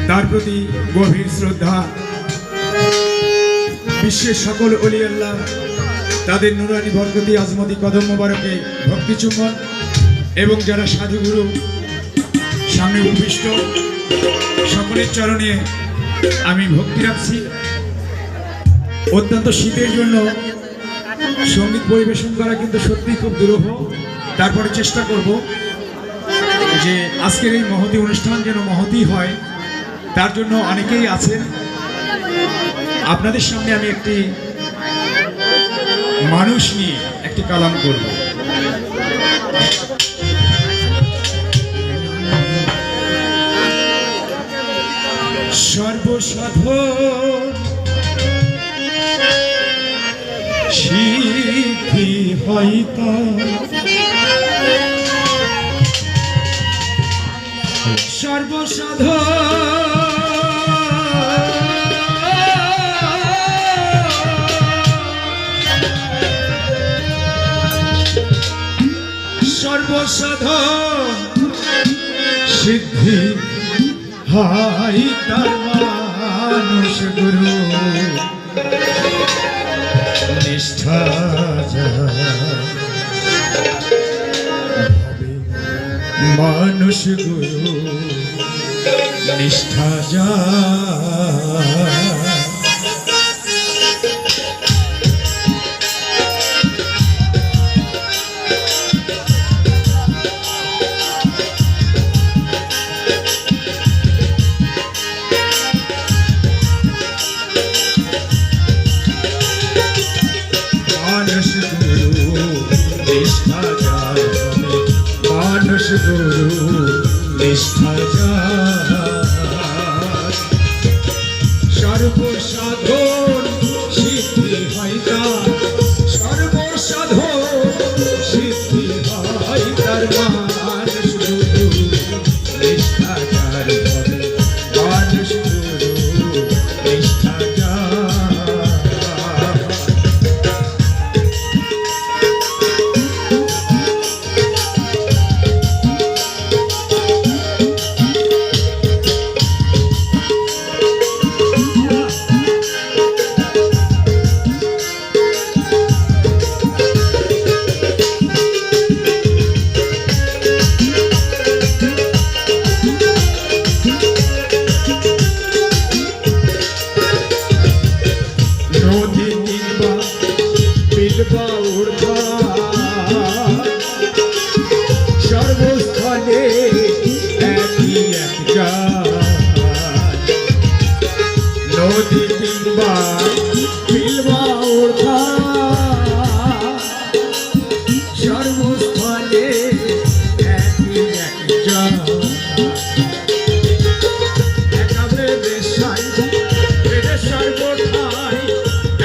তার প্রতি গভীর শ্রদ্ধা। বিশ্বের সকল ওলি আল্লাহ তাদের নুরানি বরকতি আজমতি কদম মোবারকে ভক্তি চুম্বন, এবং যারা সাধুগুরু সামনে উপবিষ্ট সকলের চরণে আমি ভক্তি রাখছি। অত্যন্ত শীতের জন্য সঙ্গীত পরিবেশন করা কিন্তু সত্যি খুব দুরূহ। তারপরে চেষ্টা করব যে আজকের এই মহতী অনুষ্ঠান যেন মহতী হয়, তার জন্য অনেকেই আছেন। আপনাদের সামনে আমি একটি মানুষ নিয়ে একটি কালাম করব। সর্বসাধন সিদ্ধি হইতা, সর্বসাধন সিদ্ধি হয় তার মানুষ গুরু নিষ্ঠা মানুষ গুরু নিষ্ঠা যা। গুরু নিষ্ঠা সর্বসাধন সিদ্ধি হয় তার, সর্বসাধন সিদ্ধি হয় তার মানুষ গুরু নিষ্ঠা যার হবে, মানুষ গুরু নিষ্ঠা সর্বস্থলে একই এক নদী কিংবা বিলবা ওঠা, সর্বস্থলে একই এক একাবে বেশাই বেড়ে সর্বঠাই,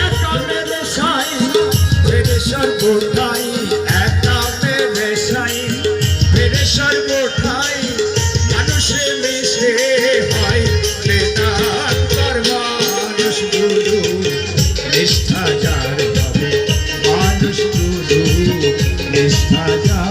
একাবে বেশাই বেড়ে সর্বঠাই, একাবে বেশাই বেড়ে সর্বঠাই, মানুষে মিশে হয় বেদান্তর মানুষ গুরু নিষ্ঠা যার হবে, মানুষ গুরু নিষ্ঠা যার।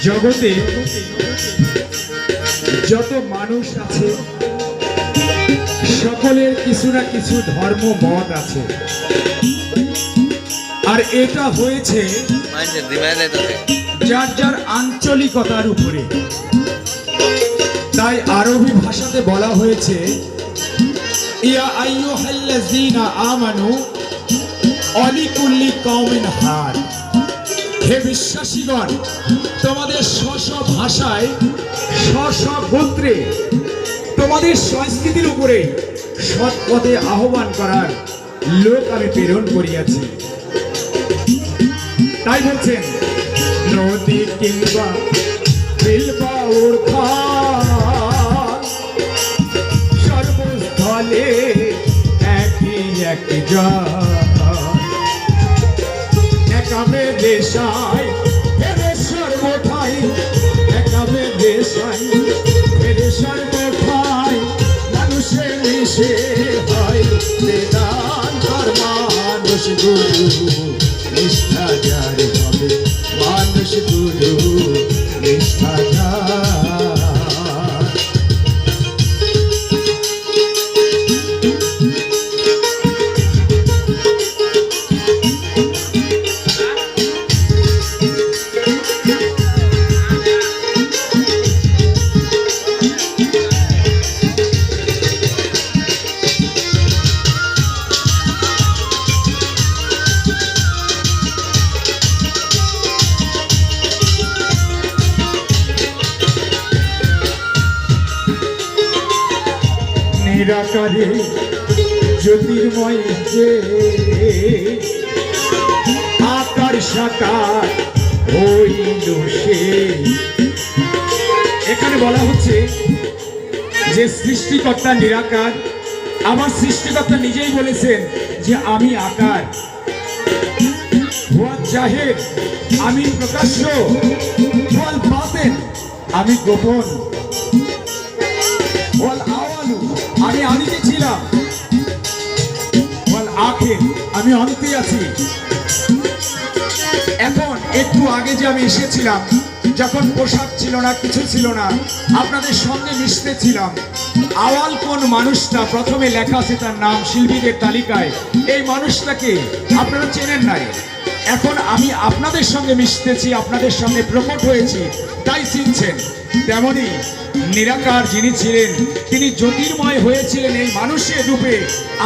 জগতে যত মানুষ আছে সকলের কিছু না কিছু ধর্ম মত আছে, আর এটা হয়েছে যার যার আঞ্চলিকতার উপরে। তাই আরবি ভাষাতে বলা হয়েছে ইয়া আইয়ুহাল্লাযীনা আমানু অলিকুল্লি কওমিন হাদ, হে বিশ্বাসীগণ তোমাদের স্ব ভাষায় স্ব গোত্রে তোমাদের সংস্কৃতির উপরে সৎ পথে আহ্বান করার লোক আমি প্রেরণ করিয়াছি। তাই বলছেন নদী কিংবা বিল বাউর খাল সর্বস্থলে একই একই একামে দেশায় ফেরে সর্বঠাই একামে দেশাই ফেরে সর্বঠাই মানুষে মিশে হয় বেদান্তর মানুষ গুরু নিষ্ঠা যার হবে মানুষ গুরু নিষ্ঠা যার নিরাকারে জ্যোতির্ময় যে আকার সাকার হইল সে। এখানে বলা হচ্ছে যে সৃষ্টিকর্তা নিরাকার, আমার সৃষ্টিকর্তা নিজেই বলেছেন যে আমি আকার, ওয়াল জাহির আমি প্রকাশ্য, ওয়াল বাতিন আমি গোপন, ওয়াল আওয়ালু আমি আদিতে ছিলাম, ওয়াল আখির আমি অন্তে আছি। এখন একটু আগে যে আমি এসেছিলাম, যখন পোশাক ছিল না, কিছু ছিল না, আপনাদের সঙ্গে মিশতে ছিলাম। আওয়াল কোন মানুষটা প্রথমে লেখা আছে তার নাম শিল্পীদের তালিকায়, এই মানুষটাকে আপনারা চেনেন নাই। এখন আমি আপনাদের সঙ্গে মিশতেছি, আপনাদের সঙ্গে প্রকট হয়েছি, তাই চিনছেন। তেমনি নিরাকার যিনি ছিলেন তিনি জ্যোতির্ময় হয়েছিলেন এই মানুষের রূপে।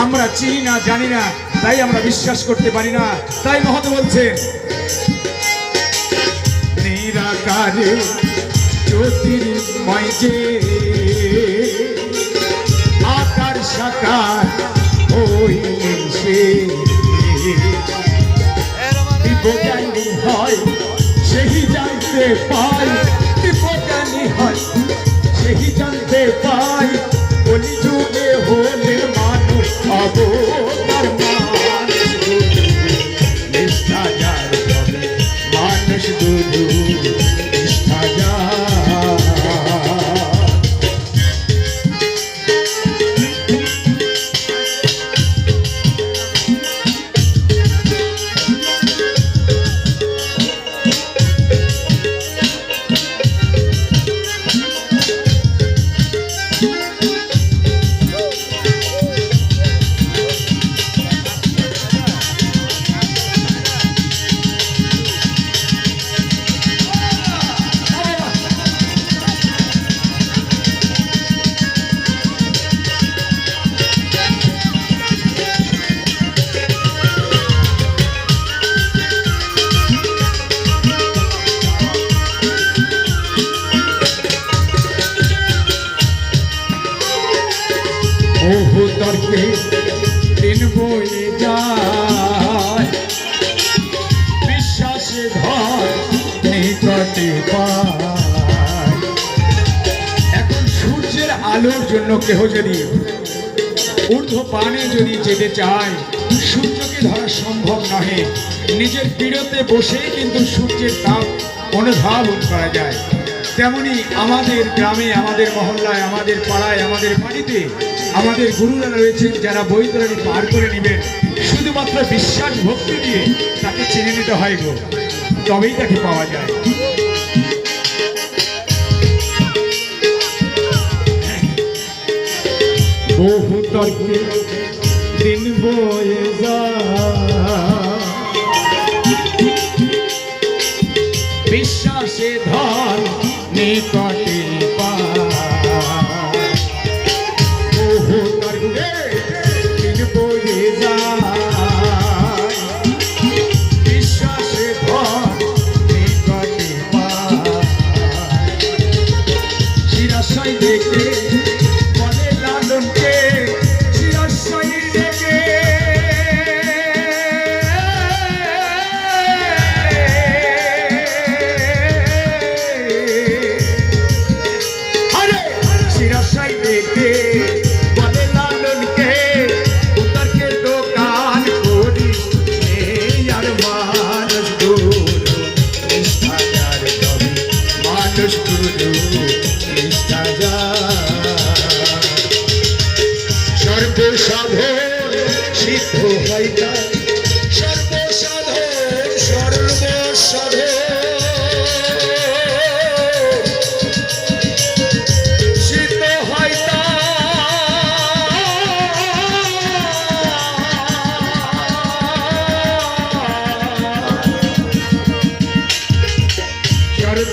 আমরা চিনি না, জানি না, তাই আমরা বিশ্বাস করতে পারি না। তাই মহৎ বলছেন নিরাকারে জ্যোতির্ময় যে আকার সাকার হইলেন সে। বিজ্ঞানী হয় সেই জানতে পাই, বিজ্ঞানী হয় সেই জানতে পাই, কলিযুগে হলেন মানুষ অবতার মানুষ নিষ্ঠা যার হবে মানুষ গুরু নিষ্ঠা যার। বহু তর্কে দিন বয়ে যায়, বিশ্বাসে ধর নিকটে পায়। এখন সূর্যের আলোর জন্য কেহ যদি ঊর্ধ্ব পানে যদি যেতে চায়, সূর্যকে ধরা সম্ভব নহে। নিজের পীড়তে বসেই কিন্তু সূর্যের তাপ অনুধাবন করা যায়। তেমনি আমাদের গ্রামে, আমাদের মহল্লায়, আমাদের পাড়ায়, আমাদের বাড়িতে আমাদের গুরুরা রয়েছেন যারা বৈতরণী পার করে নেবেন। শুধুমাত্র বিশ্বাস ভক্তি দিয়ে তাকে চিনে নিতে হয় গো, তবেই তাকে পাওয়া যায়। বহু তর্কে দিন বয়ে যায়, বিশ্বাসে ধন নিকটে পায়। বহু তর্কে দিন বয়ে যায়, বিশ্বাসে ধন নিকটে পায়। শিরাশয় দেখে বলে লালনকে, শিরাশয় দেখে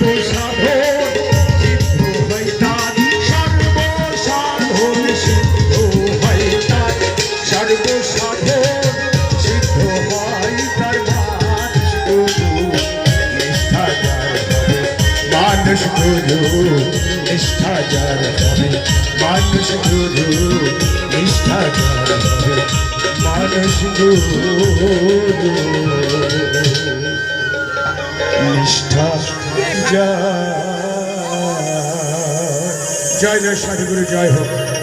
সর্বসাধন সিদ্ধ হয় তার, সর্বসাধন সিদ্ধ হয় তার, সর্বসাধন সিদ্ধ হয় তার। মানুষ গুরু নিষ্ঠা যার হবে, মানুষ গুরু নিষ্ঠা যার হবে, মানুষ গুরু নিষ্ঠা যার। জয় জয় সাধুগুরু, জয় হোক।